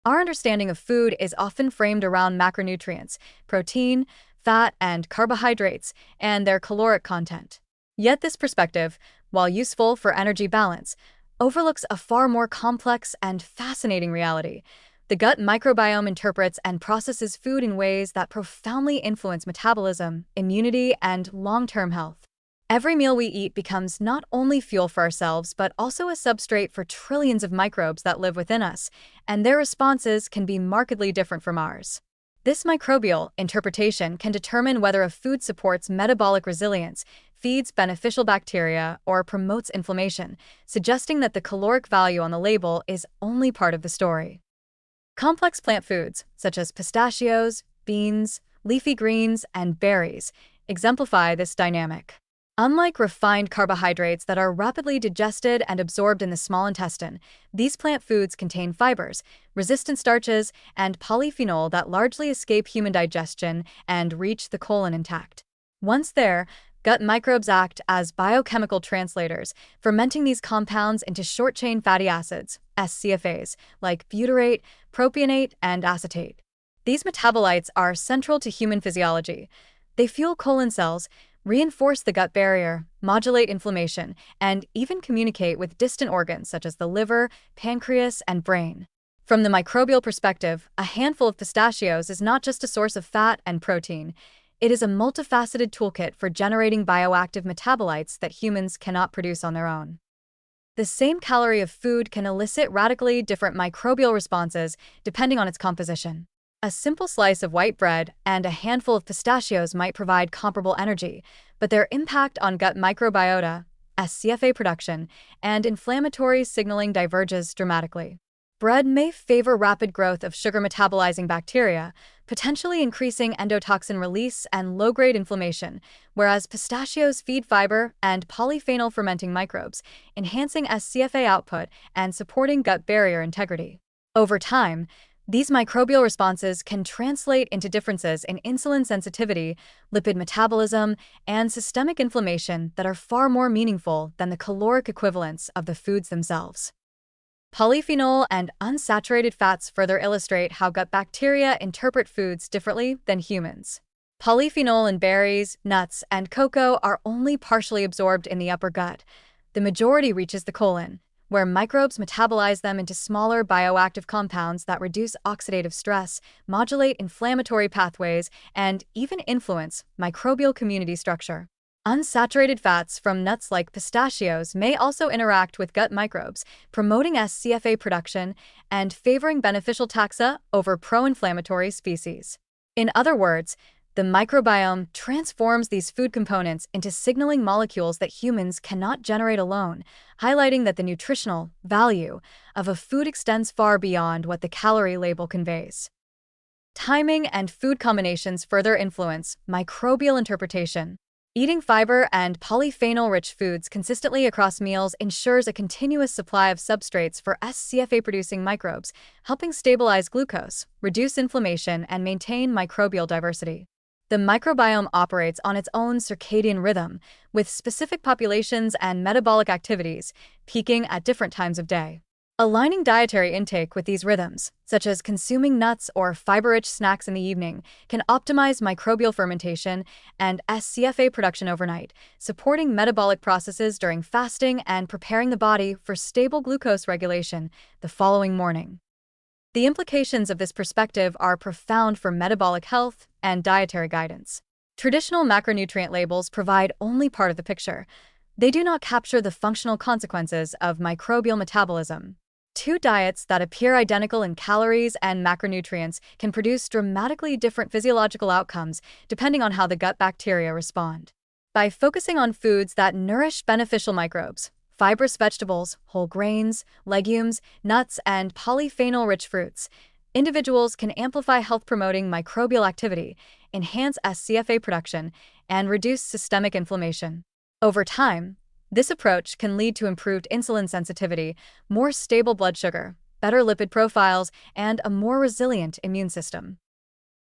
Our understanding of food is often framed around macronutrients, protein, fat, and carbohydrates, and their caloric content. Yet this perspective, while useful for energy balance, overlooks a far more complex and fascinating reality. The gut microbiome interprets and processes food in ways that profoundly influence metabolism, immunity, and long-term health. Every meal we eat becomes not only fuel for ourselves, but also a substrate for trillions of microbes that live within us, and their responses can be markedly different from ours. This microbial interpretation can determine whether a food supports metabolic resilience, feeds beneficial bacteria, or promotes inflammation, suggesting that the caloric value on the label is only part of the story. Complex plant foods, such as pistachios, beans, leafy greens, and berries, exemplify this dynamic. Unlike refined carbohydrates that are rapidly digested and absorbed in the small intestine, these plant foods contain fibers, resistant starches, and polyphenol that largely escape human digestion and reach the colon intact. Once there, gut microbes act as biochemical translators, fermenting these compounds into short-chain fatty acids, SCFAs, like butyrate, propionate, and acetate. These metabolites are central to human physiology. They fuel colon cells, reinforce the gut barrier, modulate inflammation, and even communicate with distant organs such as the liver, pancreas, and brain. From the microbial perspective, a handful of pistachios is not just a source of fat and protein. It is a multifaceted toolkit for generating bioactive metabolites that humans cannot produce on their own. The same calorie of food can elicit radically different microbial responses depending on its composition. A simple slice of white bread and a handful of pistachios might provide comparable energy, but their impact on gut microbiota, SCFA production, and inflammatory signaling diverges dramatically. Bread may favor rapid growth of sugar-metabolizing bacteria, potentially increasing endotoxin release and low-grade inflammation, whereas pistachios feed fiber and polyphenol fermenting microbes, enhancing SCFA output and supporting gut barrier integrity. Over time, these microbial responses can translate into differences in insulin sensitivity, lipid metabolism, and systemic inflammation that are far more meaningful than the caloric equivalents of the foods themselves. Polyphenol and unsaturated fats further illustrate how gut bacteria interpret foods differently than humans. Polyphenol in berries, nuts, and cocoa are only partially absorbed in the upper gut. The majority reaches the colon, where microbes metabolize them into smaller bioactive compounds that reduce oxidative stress, modulate inflammatory pathways, and even influence microbial community structure. Unsaturated fats from nuts like pistachios may also interact with gut microbes, promoting SCFA production and favoring beneficial taxa over pro-inflammatory species. In other words, the microbiome transforms these food components into signaling molecules that humans cannot generate alone, highlighting that the nutritional value of a food extends far beyond what the calorie label conveys. Timing and food combinations further influence microbial interpretation. Eating fiber and polyphenol-rich foods consistently across meals ensures a continuous supply of substrates for SCFA-producing microbes, helping stabilize glucose, reduce inflammation, and maintain microbial diversity. The microbiome operates on its own circadian rhythm, with specific populations and metabolic activities peaking at different times of day. Aligning dietary intake with these rhythms, such as consuming nuts or fiber-rich snacks in the evening, can optimize microbial fermentation and SCFA production overnight, supporting metabolic processes during fasting and preparing the body for stable glucose regulation the following morning. The implications of this perspective are profound for metabolic health and dietary guidance. Traditional macronutrient labels provide only part of the picture. They do not capture the functional consequences of microbial metabolism. Two diets that appear identical in calories and macronutrients can produce dramatically different physiological outcomes depending on how the gut bacteria respond. By focusing on foods that nourish beneficial microbes, fibrous vegetables, whole grains, legumes, nuts, and polyphenol-rich fruits, individuals can amplify health-promoting microbial activity, enhance SCFA production, and reduce systemic inflammation. Over time, this approach can lead to improved insulin sensitivity, more stable blood sugar, better lipid profiles, and a more resilient immune system.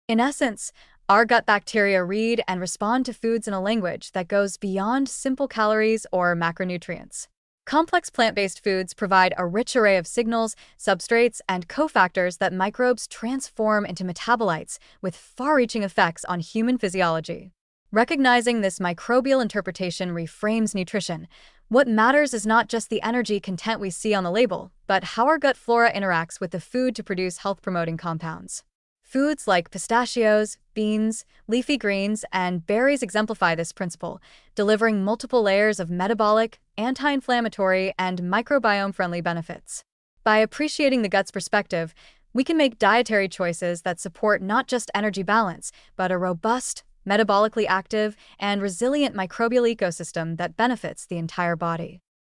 In essence, our gut bacteria read and respond to foods in a language that goes beyond simple calories or macronutrients. Complex plant-based foods provide a rich array of signals, substrates, and cofactors that microbes transform into metabolites with far-reaching effects on human physiology. Recognizing this microbial interpretation reframes nutrition. What matters is not just the energy content we see on the label, but how our gut flora interacts with the food to produce health-promoting compounds. Foods like pistachios, beans, leafy greens, and berries exemplify this principle, delivering multiple layers of metabolic, anti-inflammatory, and microbiome-friendly benefits. By appreciating the gut's perspective, we can make dietary choices that support not just energy balance, but a robust, metabolically active, and resilient microbial ecosystem that benefits the entire body.